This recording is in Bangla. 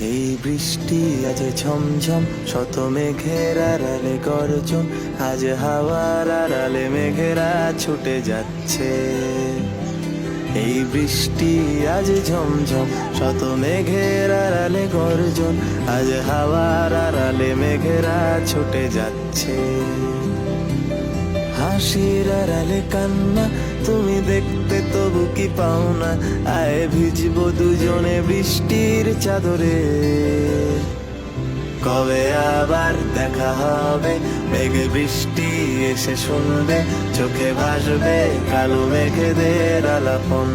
এই বৃষ্টি আজ ঝমঝম, শত মেঘের আড়ালে গর্জন, আজ হাওয়ার আড়ালে মেঘেরা ছুটে যাচ্ছে। এই বৃষ্টি আজ ঝমঝম, শত মেঘের আড়ালে গর্জন, আজ হাওয়ার আড়ালে মেঘেরা ছুটে যাচ্ছে। হাসির আড়ালে কান্না তুমি দেখতে তবু কি পাও না, আয় ভিজবো দুজনে বৃষ্টির চাদরে। কবে আবার দেখা হবে, মেঘ বৃষ্টি এসে শুনবে, চোখে ভাসবে কালো মেঘেদের আলাপন।